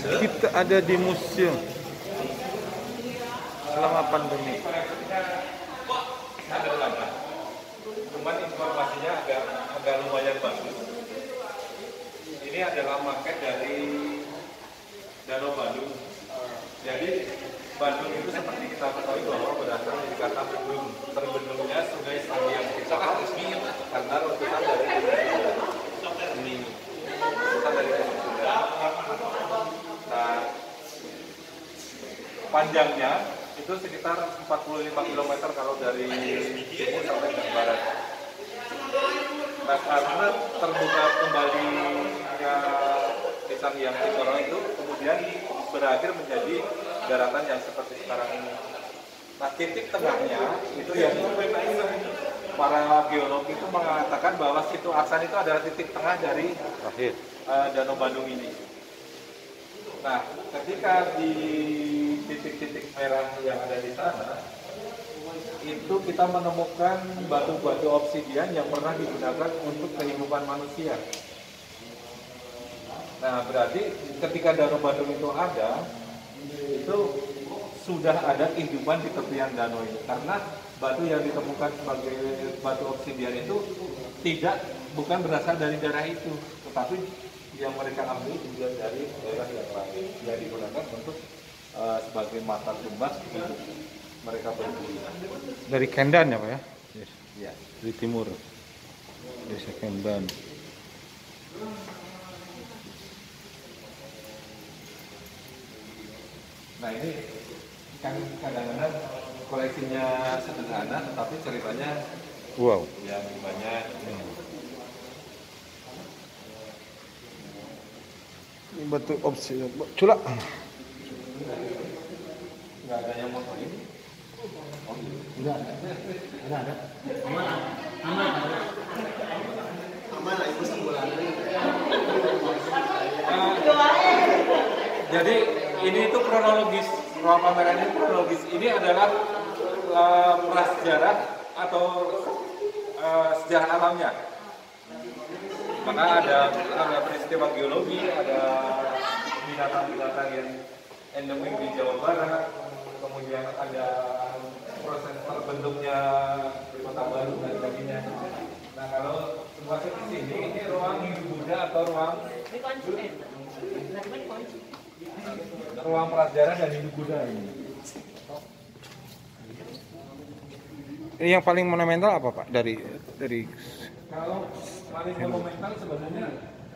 kita ada di museum selama pandemi. Cuman informasinya agak lumayan bagus. Ini adalah maket dari Danau Bandung. Jadi Bandung itu seperti kita ketahui bahwa berasal dari kata bendung. Terbendungnya Sungai Sangiang. Karena letusan dari ini. Letusan dari Sunda. Nah, panjangnya itu sekitar 45 km kalau dari timur sampai ke barat. Nah, karena terbuka kembali di Sangiang Tikoro itu kemudian berakhir menjadi daratan yang seperti sekarang ini. Nah, titik tengahnya itu yang para geolog itu mengatakan bahwa Situ Aksan itu adalah titik tengah dari Danau Bandung ini. Nah, ketika di titik-titik merah yang ada di sana, itu kita menemukan batu-batu obsidian yang pernah digunakan untuk kehidupan manusia. Nah, berarti ketika Danau Bandung itu ada, itu sudah ada kehidupan di tepian danau ini. Karena batu yang ditemukan sebagai batu obsidian itu bukan berasal dari daerah itu, tetapi yang mereka ambil juga dari daerah yang lain yang digunakan untuk sebagai mata tumbas untuk mereka berburu. Dari Kendan ya Pak ya? Yes. Ya. Dari timur. Desa Kendan. Nah, ini kan kadang-kadang koleksinya sederhana, tapi ceritanya Wow. yang banyak. Ini batu obsidian. Culak. Nggak ada yang mau ini. Oh, Udah ada. Aman lah, ibu sebulan. Jadi ini itu kronologis, ruang pameran ini kronologis. Ini adalah prasejarah atau sejarah alamnya. Maka ada peristiwa geologi, ada binatang-binatang yang endemik di Jawa Barat, kemudian ada proses terbentuknya kota baru dan sebagainya. Nah, kalau masuk ke sini, ini ruang Hindu Buddha atau ruang prasejarah dan Hindu Buddha ini. Ini yang paling monumental apa Pak? Dari Kalau paling monumental sebenarnya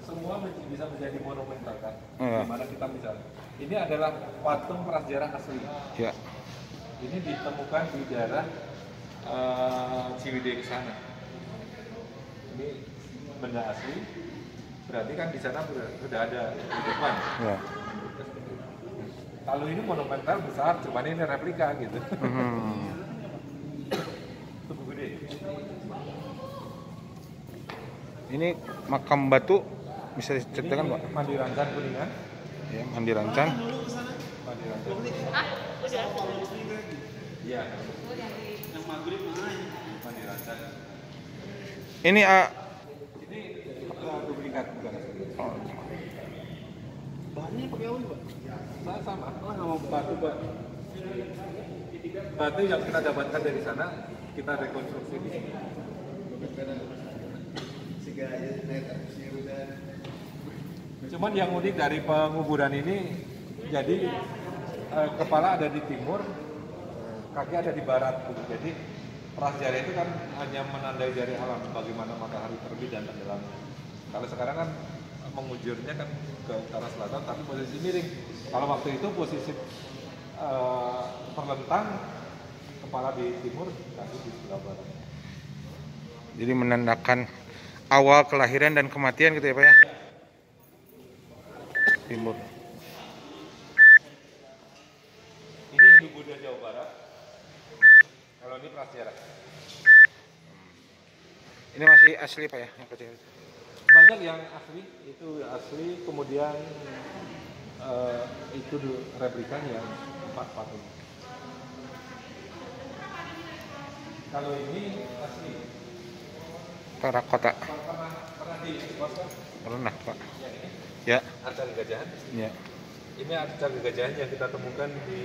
semua bisa menjadi monumental kan. Dimana kita bisa. Ini adalah patung prasejarah asli. ya. Ini ditemukan di daerah Ciwidey sana. Ini benda asli. Berarti kan di sana sudah ada kehidupan. Ya. Kalau ini monumental besar, cuman ini replika gitu. Tubuh gede. Ini makam batu bisa diceritakan Pak? Mandi Rancan Kuningan. Ya, Mandi Rancan. Mandi Rancan. Udah. Iya. Yang maghrib Mandi Rancan. Ini Ini duplikat bukan asli. Bahannya pakai apa Pak? Sama. Batu yang kita dapatkan dari sana kita rekonstruksi di sini. Cuman yang unik dari penguburan ini, jadi kepala ada di timur, kaki ada di barat. Jadi prasejarah itu kan hanya menandai dari alam, bagaimana matahari terbit dan tenggelam. Kalau sekarang kan mengujurnya kan ke arah selatan, tapi posisi miring. Kalau waktu itu posisi terlentang, kepala di timur, kaki di sebelah barat. jadi menandakan awal kelahiran dan kematian gitu ya Pak ya? Timur. Ini Hindu Buddha Jawa Barat. Kalau ini prasejarah. Ini masih asli Pak ya? Yang kecil. Banyak yang asli, itu asli, kemudian itu replikanya yang patung. Kalau ini asli. Terakota. Pernah di ekspos kan? Pernah Pak. Yang ini Ya. Arcan Gajahan. Ya. Ini arca kegajahan yang kita temukan di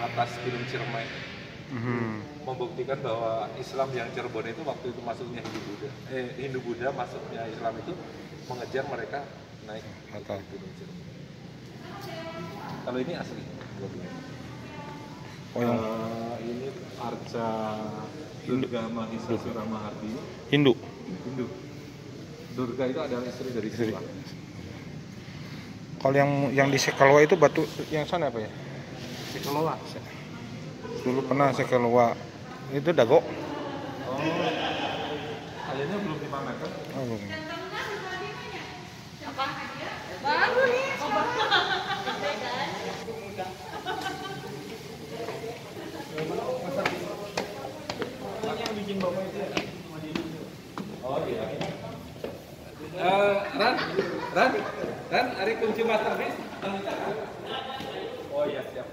atas Gunung Ciremai. Membuktikan bahwa Islam yang Cirebon itu waktu itu masuknya Hindu Buddha masuknya Islam itu mengejar mereka naik ke Gunung Cirebon. Kalau ini asli. Ini arca Durga Mahisasura Mahardi. Hindu. Durga itu adalah istri dari Siwa. Kalau yang di Sekalwa itu batu yang sana apa ya? Sekelola. Dulu pernah Sekalwa. Itu Dago. Oh. Kayaknya belum dipamerkan. Oh, belum. Baru nih. Yang bikin bapak itu ya? Oh iya. Ran, hari kunci masterpiece. Oh iya siap.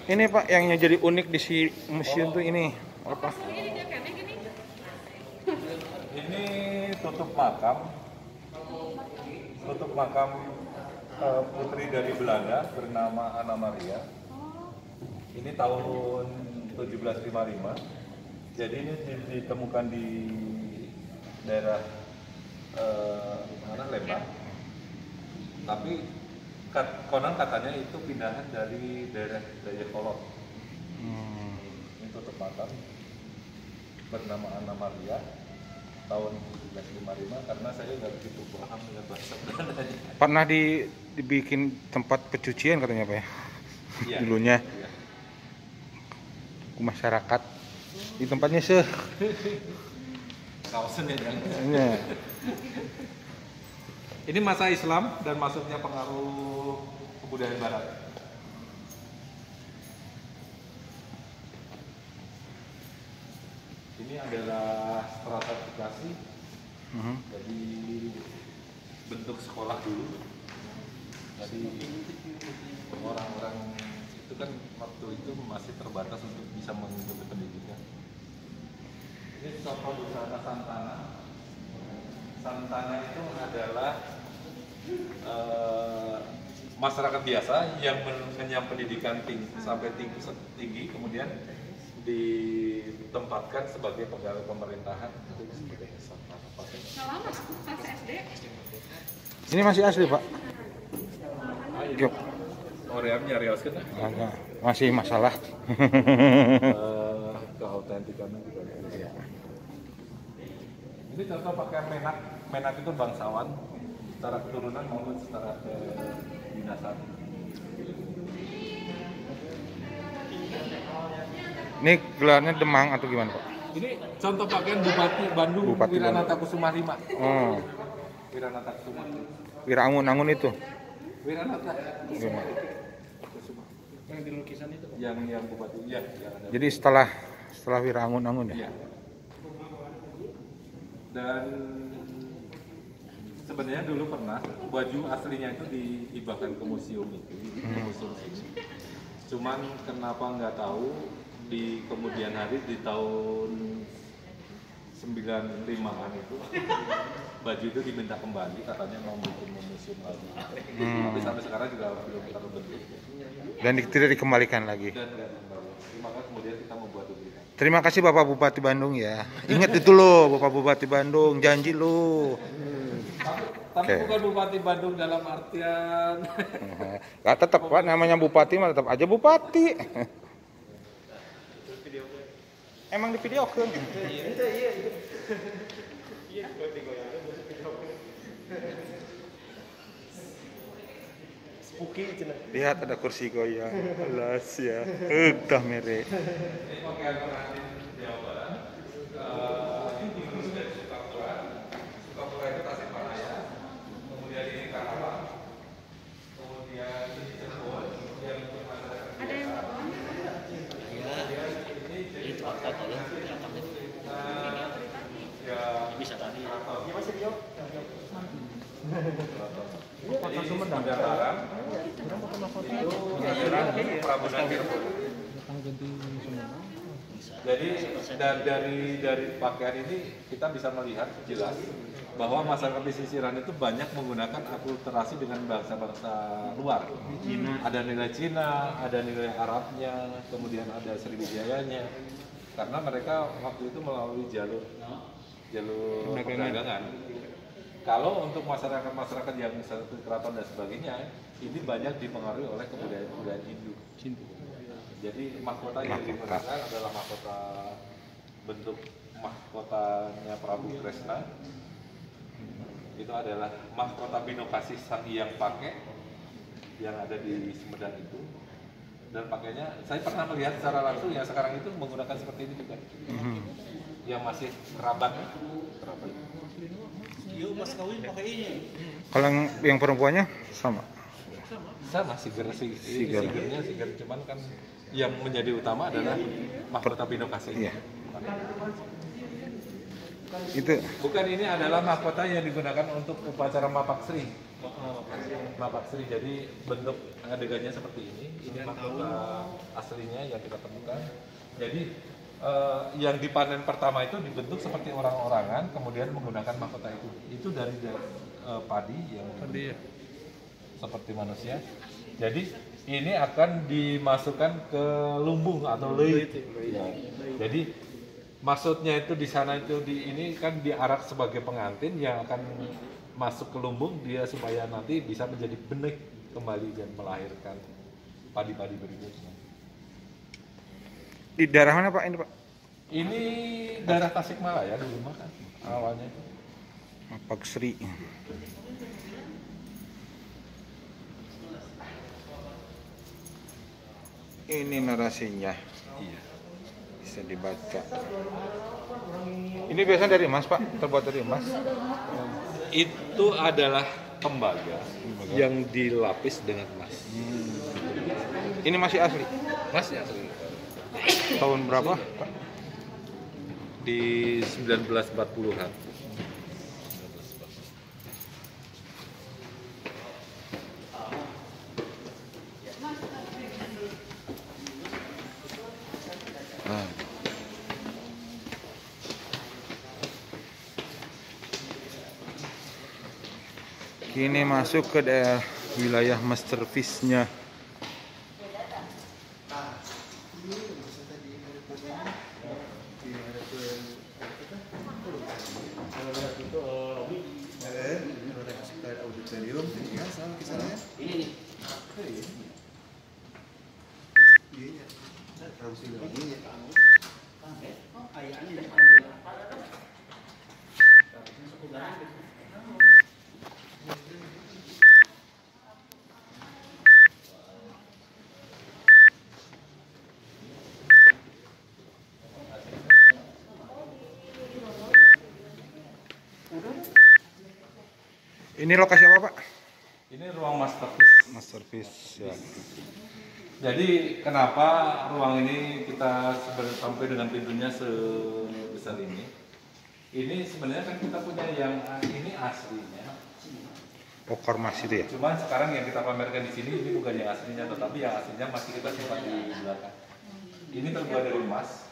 Ini Pak yang jadi unik di si museum tuh ini apa? Ini tutup makam putri dari Belanda bernama Anna Maria. Ini tahun 1755. Jadi ini ditemukan di daerah Lembang. Tapi konon katanya itu pindahan dari daerah Dayakolot. Ini tutup makam bernama Anna Maria tahun 1755 karena saya nggak begitu paham dengan bahasa Belanda. Pernah dibikin tempat pencucian katanya Pak ya? Iya. Dulunya. Iya. Ke masyarakat di tempatnya Kawasan ya jangan. Iya. Ini masa Islam dan masuknya pengaruh kebudayaan Barat. Ini adalah stratifikasi. Jadi bentuk sekolah dulu. Jadi orang-orang itu kan waktu itu masih terbatas untuk bisa mengikuti pendidikan. Ini Sopo Busana Santana. Santana itu adalah masyarakat biasa yang mengenyam pendidikan sampai tinggi, kemudian ditempatkan sebagai pegawai pemerintahan. Lama pas SD. Ini masih asli Pak. Yuk. Oream nyari osket. Masih masalah. Keautentikannya juga. Ya. Ini contoh pakai menak. Menak itu bangsawan secara keturunan maupun secara kedinasan. Ini gelarnya Demang atau gimana Pak? Ini contoh pakaian Bupati Bandung, Bupati Wiranata Kusuma V. Oh, Wiranata Kusuma. Wirangun-angun itu. Wiranata Gimana? Kusuma. Yang di lukisan itu Pak? Yang Bupati yang ada. Jadi setelah Wirangun-angun ya? Iya. Dan sebenarnya dulu pernah baju aslinya itu dihibahkan ke museum itu, ke museum sini. Cuman kenapa nggak tahu di kemudian hari di tahun 95-an itu baju itu diminta kembali, katanya mau bikin museum lagi. Tapi sampai sekarang juga belum terbentuk. Dan tidak dikembalikan lagi. Dan nggak kembali. Maka kemudian kita membuat duplikat. Terima kasih Bapak Bupati Bandung ya. Ingat itu loh Bapak Bupati Bandung, janji lo. Tapi Oke. bukan Bupati Bandung dalam artian Gak tetap Pak, namanya Bupati mah tetap aja Bupati. Emang di video kan? Spooky cenah. Lihat ada kursi goyang. Alas ya. Udah mere. ini pakaian pengantin Jawa Barat. Ini khusus dari Sukapura. Sukapura itu Tasikmalaya. Kemudian ini Karawang. Kemudian ini Cirebon. Kemudian untuk masyarakat. Ada yang bawa? Itu apa kalau Ya bisa tadi. Keraton. Ya masih dia. Jadi Sumedang Galang itu adalah Prabu Cirebon. Jadi dari pakaian ini kita bisa melihat jelas bahwa masyarakat pesisiran itu banyak menggunakan akulturasi dengan bangsa-bangsa luar. Ada nilai Cina, ada nilai Arabnya, kemudian ada Sriwijayanya. Karena mereka waktu itu melalui jalur perdagangan. Kalau untuk masyarakat yang seperti keraton dan sebagainya, ini banyak dipengaruhi oleh kebudayaan Hindu. Jadi mahkota yang digunakan adalah mahkota bentuk mahkotanya Prabu Kresna. Itu adalah mahkota Binokasi Sang Hyang Pake yang ada di Sumedang itu. Dan pakainya saya pernah melihat secara langsung yang sekarang itu menggunakan seperti ini juga. Yang masih kerabat. Yuk pas kawin pakai ini. Kalau yang perempuannya sama. Sama sigernya cuman kan yang menjadi utama adalah mahkota Binokasi. Iya. Itu Bukan, ini adalah mahkota yang digunakan untuk upacara Mapak Sri. Jadi bentuk adegannya seperti ini. Ini mahkota aslinya yang kita temukan. Jadi yang dipanen pertama itu dibentuk seperti orang-orangan, kemudian menggunakan mahkota itu. Itu dari padi yang seperti manusia. Jadi ini akan dimasukkan ke lumbung atau leit. Ya. Jadi maksudnya itu di sana itu ini kan diarak sebagai pengantin yang akan masuk ke lumbung dia supaya nanti bisa menjadi benih kembali dan melahirkan padi-padi berikutnya. di daerah mana Pak ini Pak? Ini daerah Tasikmalaya dulu mah kan awalnya. Mapak Sri. Ini narasinya. Iya. Bisa dibaca. Ini biasanya dari emas Pak, terbuat dari emas. Itu adalah tembaga yang dilapis dengan emas. Ini masih asli. Masih asli. Tahun berapa Pak? Di 1940-an. Nah. Kini masuk ke daerah wilayah masterpiece-nya. Auditorium, ya sama kisarannya. Ini nih. Iya, harus ini. Oh, kayaknya diambil. Ini lokasi apa Pak? Ini ruang masterpiece. Masterpiece ya. Jadi kenapa ruang ini kita sampai dengan pintunya sebesar ini? Ini sebenarnya kan kita punya yang ini aslinya. Okormas itu ya? Cuman sekarang yang kita pamerkan di sini ini bukan yang aslinya, tetapi yang aslinya masih kita simpan di belakang. Ini terbuat dari emas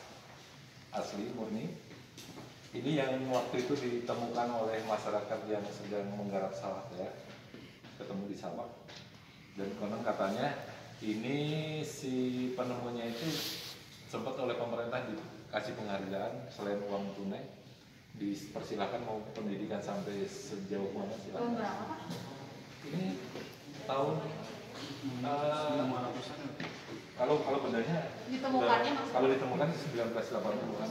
asli murni. Ini yang waktu itu ditemukan oleh masyarakat yang sedang menggarap sawah ya, ketemu di sawah. Dan konon katanya ini si penemunya itu sempat oleh pemerintah dikasih penghargaan selain uang tunai, dipersilakan mau pendidikan sampai sejauh mana silakan. Ini tahun kalau bendanya Ditemukannya kalau ditemukan 1980-an.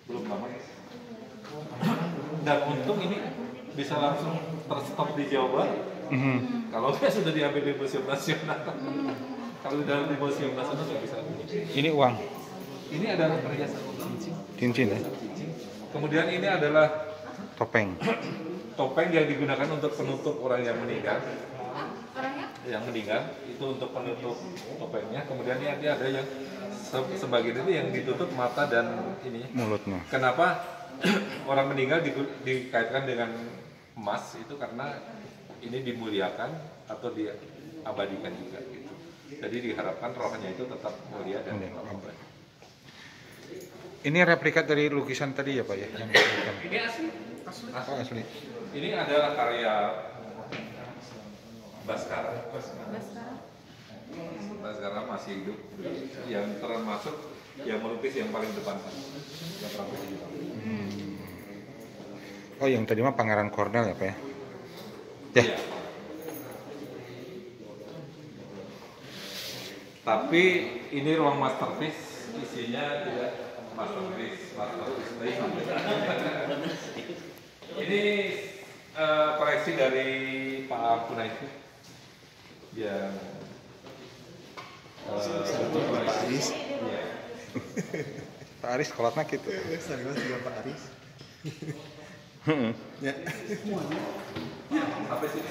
Belum lama. Dan untung ini bisa langsung terstop di Jawa Barat. Kalau dia sudah diambil di Museum Nasional. Kalau di dalam di Museum Nasional nggak bisa. Ini uang. Ini adalah perhiasan Cincin ya? Kemudian ini adalah Topeng. topeng yang digunakan untuk penutup orang yang meninggal. orangnya Yang meninggal itu untuk penutup topengnya. Kemudian ini ada yang sebagian itu yang ditutup mata dan ini Mulutnya. Kenapa orang meninggal dikaitkan dengan emas itu karena ini dimuliakan atau diabadikan juga gitu. Jadi diharapkan rohnya itu tetap mulia dan abadi. Ini replikat dari lukisan tadi ya Pak ya? Yang bukan. Ini asli. Oh, asli. Ini adalah karya Baskara. Baskara masih hidup, yang termasuk yang melukis yang paling depan, yang rambut hitam. Oh, yang tadi mah Pangeran Cornell ya Pak ya? Ya. Iya. Tapi ini ruang masterpiece, isinya tidak masterpiece. Ini koleksi dari Pak Kunaiku yang Pak Aris. Iya. Pak Aris kolotnya gitu. Sering banget juga Pak Aris. Ya. Sampai sini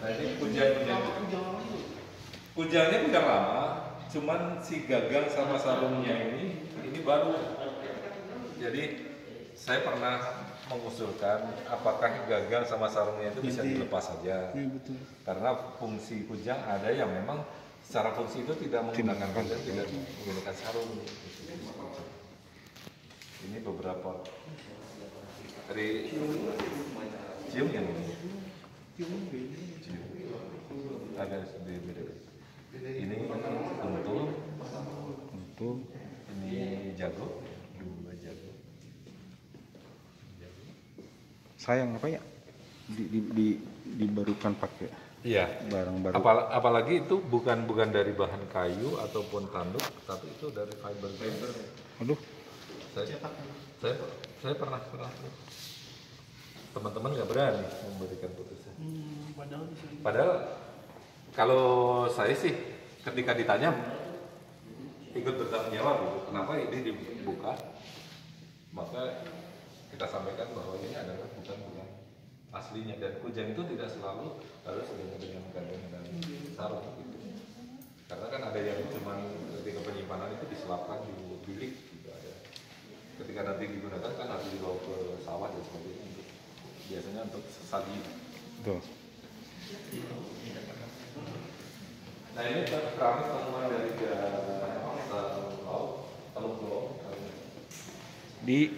nah ini pujian-pujian. Pujiannya udah lama, cuman si gagang sama sarungnya ini baru. Jadi saya pernah mengusulkan apakah gagang sama sarungnya itu bisa dilepas saja. betul. Karena fungsi kujang ada yang memang secara fungsi itu tidak menggunakan kujang, tidak menggunakan sarung. Ini beberapa dari cium yang ini. Cium. Ada beda. Ini untuk ini jago, 2 jago. Sayang apa ya? Dibarukan pakai Iya. barang baru. Apalagi itu bukan dari bahan kayu ataupun tanduk, tapi itu dari fiber. Aduh, Saya pernah teman-teman nggak berani memberikan putusan. Padahal kalau saya sih ketika ditanya ikut bertanggung jawab gitu, kenapa ini dibuka, maka kita sampaikan bahwa ini adalah bukan aslinya, dan kujang itu tidak selalu harus dengan gagang dan sarung gitu. Karena kan ada yang cuma ketika penyimpanan itu diselapkan di bilik gitu ada. Ketika nanti digunakan kan harus dibawa ke sawah dan sebagainya, biasanya untuk sesadi. tuh. Nah ini keramik temuan dari Teluk Gulung. Di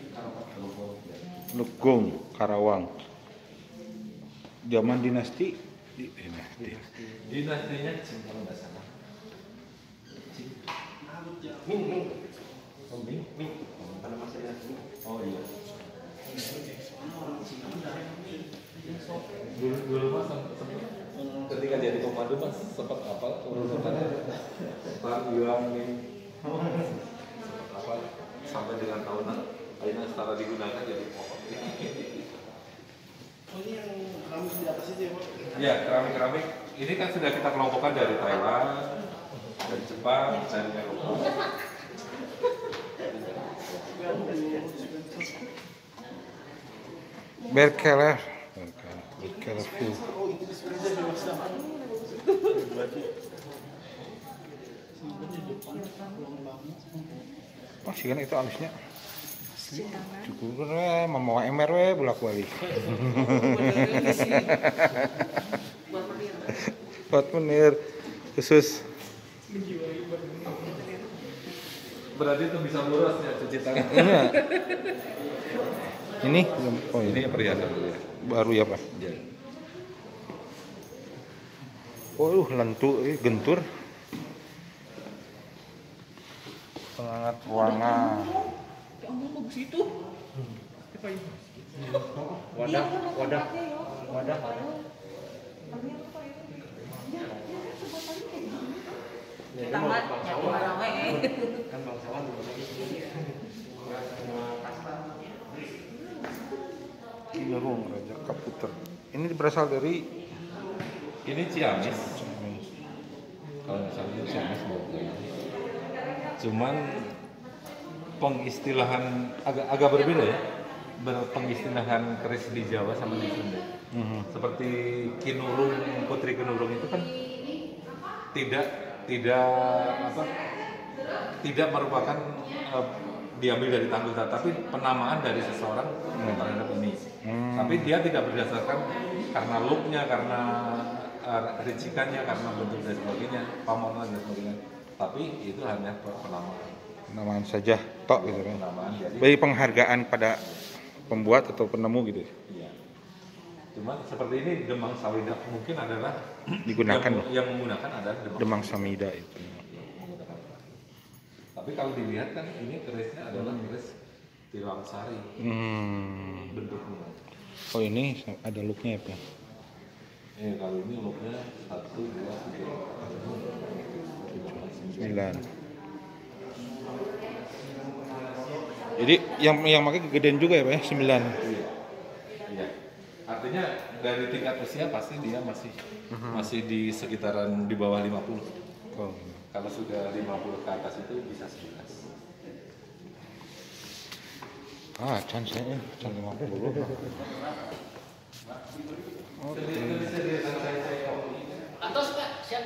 Legong, Karawang. Zaman dinasti Dinastinya Qing kalau nggak salah. Oh iya. Dulu mas ketika jadi komando mas sempat apa urutannya Pak Yuang ini apa sampai dengan tahunan akhirnya setara digunakan jadi pokok. Oh ini yang keramik di atas itu ya Pak? Ya keramik ini kan sudah kita kelompokkan dari Thailand, dari Jepang, dari Eropa. Berkeler. View. Oh itu di sebelah di Mas Dam. Oh, sih kan itu alisnya. Cukup we, mamawa ember we bolak balik. Buat menir khusus. Berarti itu bisa lurus ya cuci tangan. Iya. Ini oh Ini ini perhiasan baru ya Pak. ya. Oh, lentu, gentur. Pengangat ruangan. Ya ampun bagus itu. Apa ini? Wadah. Tamat, nyatu rame. Kan bangsawan dulu. Ini ruang Raja Kaputer. Ini berasal dari Ini Ciamis. Kalau nggak salah itu Ciamis. Cuman pengistilahan agak berbeda ya. Pengistilahan keris di Jawa sama di Sunda. Seperti Kinurung, Putri Kinurung itu kan tidak merupakan diambil dari Tangguh, tapi penamaan dari seseorang terhadap ini. Tapi dia tidak berdasarkan karena looknya, karena ricikannya, karena bentuk dan sebagainya, pamonan dan sebagainya. Tapi itu hanya penamaan. penamaan saja tok gitu kan. penamaan. Jadi Beri penghargaan pada pembuat atau penemu gitu. iya. Cuman seperti ini Demang Samida mungkin adalah Digunakan loh. yang menggunakan adalah Demang Samida itu. Tapi kalau dilihat kan ini kerisnya adalah keris Tilangsari bentuknya. Oh ini ada looknya ya Pak? Kalau ini looknya 1, 2, 3, 9. Jadi yang pakai kegedean juga ya Pak ya? 9. Iya. Artinya dari tingkat usia pasti dia masih di sekitaran di bawah 50. Oh. Kalau sudah 50 ke atas itu bisa 11. Can 50. Atas Pak, siap.